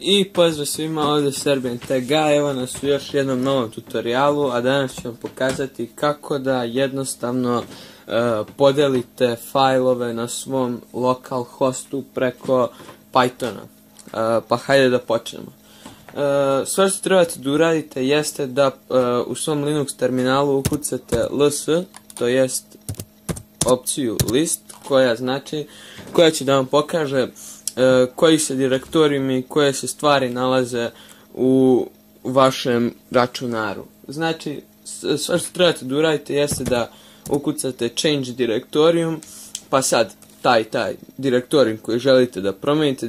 I pozdrav svima, ovdje Serbian TG, evo nas u još jednom novom tutorijalu, a danas ću vam pokazati kako da jednostavno podelite fajlove na svom localhostu preko Pythona. Pa hajde da počnemo. Sve što trebate da uradite jeste da u svom Linux terminalu ukucate ls, to jest opciju list, koja će da vam pokaže koji se direktorijumi i koje se stvari nalaze u vašem računaru. Znači, sve što trebate da uradite jeste da ukucate change direktorijum, pa sad taj direktorijum koji želite da promijenite,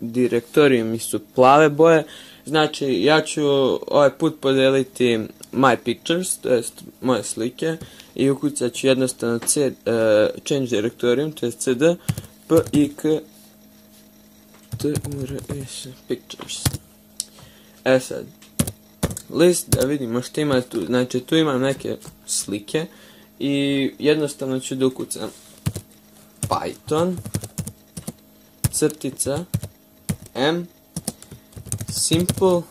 direktorijumi su plave boje. Znači, ja ću ovaj put podeliti my pictures, to jest moje slike, i ukucat ću jednostavno change direktorijum, to jest cd pictures. Sad, list, da vidimo što ima tu. Znači, tu imam neke slike i jednostavno ću da ukucam Python crtica m simple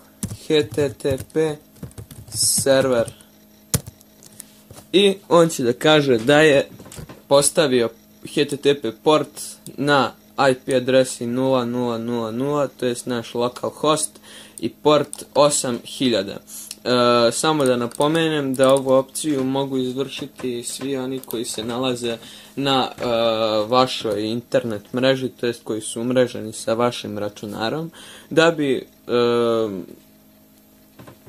http server i on će da kaže da je postavio http port na IP adresi 0000, to je naš localhost, i port 8000. Samo da napomenem da ovu opciju mogu izvršiti svi oni koji se nalaze na vašoj internet mreži, to jest koji su umreženi sa vašim računarom, da bi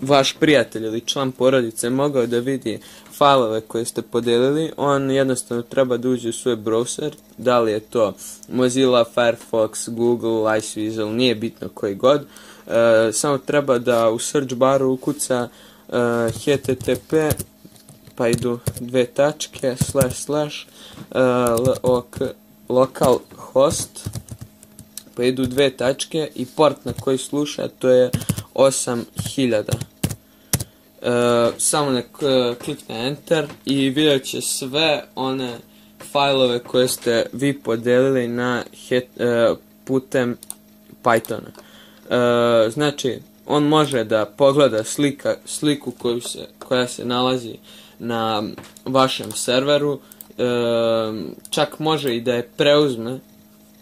vaš prijatelj ili član porodice mogao da vidi fajlove koje ste podelili. On jednostavno treba da uđe u svoj browser, da li je to Mozilla, Firefox, Google, Iceweasel, nije bitno koji god. Samo treba da u search baru ukuca http, pa idu dve tačke, localhost, pa idu dve tačke i port na koji sluša, to je 8000. Samo nek klikne enter i vidjet će sve one fajlove koje ste vi podelili putem Pythona. Znači, on može da pogleda sliku koja se nalazi na vašem serveru, čak može i da je preuzme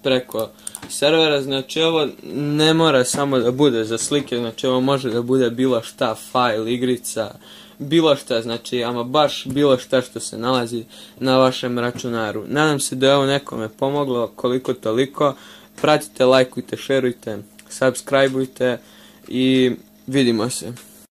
preko servera. Znači, ovo ne mora samo da bude za slike, znači ovo može da bude bilo šta, fajl, igrica, bilo šta, znači ama baš bilo šta što se nalazi na vašem računaru. Nadam se da je ovo nekome pomoglo, koliko toliko. Pratite, lajkujte, šerujte, subscribeujte i vidimo se.